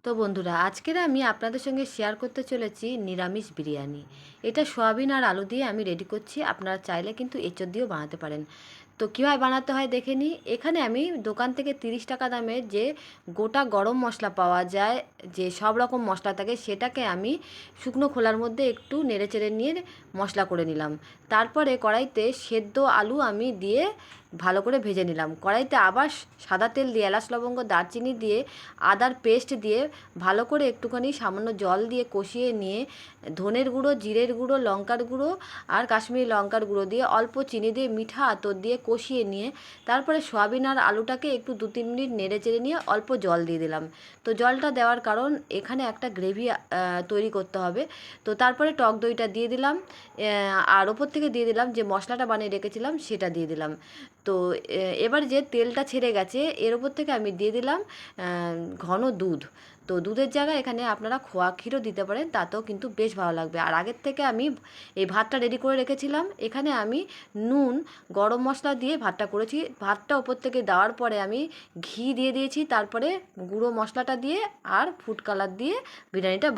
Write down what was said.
তো বন্ধুরা, আজকের আমি আপনাদের সঙ্গে শেয়ার করতে চলেছি নিরামিষ বিরিয়ানি। এটা সয়াবিন আর আলু দিয়ে আমি রেডি করছি। আপনারা চাইলে কিন্তু এঁচোড় দিয়েও বানাতে পারেন। তো কীভাবে বানাতে হয় দেখে নিই। এখানে আমি দোকান থেকে 30 টাকা দামের যে গোটা গরম মশলা পাওয়া যায়, যে সব রকম মশলা থাকে, সেটাকে আমি শুকনো খোলার মধ্যে একটু নেড়েচেড়ে নিয়ে মশলা করে নিলাম। তারপরে কড়াইতে সেদ্ধ আলু আমি দিয়ে ভালো করে ভেজে নিলাম। কড়াইতে আবার সাদা তেল দিয়ে এলাচ লবঙ্গ দারচিনি দিয়ে আদার পেস্ট দিয়ে ভালো করে একটুখানি সামান্য জল দিয়ে কষিয়ে নিয়ে ধনের গুঁড়ো, জিরের গুঁড়ো, লঙ্কার গুঁড়ো আর কাশ্মীরি লঙ্কার গুঁড়ো দিয়ে অল্প চিনি দিয়ে মিঠা আতর দিয়ে কষিয়ে নিয়ে তারপরে সয়াবিন আর আলুটাকে একটু 2-3 মিনিট নেড়ে চেড়ে নিয়ে অল্প জল দিয়ে দিলাম। তো জলটা দেওয়ার কারণ এখানে একটা গ্রেভি তৈরি করতে হবে। তো তারপরে টক দইটা দিয়ে দিলাম, আর ওপর থেকে দিয়ে দিলাম যে মশলাটা বানিয়ে রেখেছিলাম সেটা দিয়ে দিলাম। তো এবার যে তেলটা ছেড়ে গেছে এর ওপর থেকে আমি দিয়ে দিলাম ঘন দুধ। তো দুধের জায়গায় এখানে আপনারা খোয়া ক্ষীরও দিতে পারেন, তাতেও কিন্তু বেশ ভালো লাগবে। আর আগের থেকে আমি এই ভাতটা রেডি করে রেখেছিলাম। এখানে আমি নুন, গরম মশলা দিয়ে ভাতটা করেছি। ভাতটা ওপর থেকে দেওয়ার পরে আমি ঘি দিয়ে দিয়েছি, তারপরে গুঁড়ো মশলাটা দিয়ে আর ফুড কালার দিয়ে বিরিয়ানিটা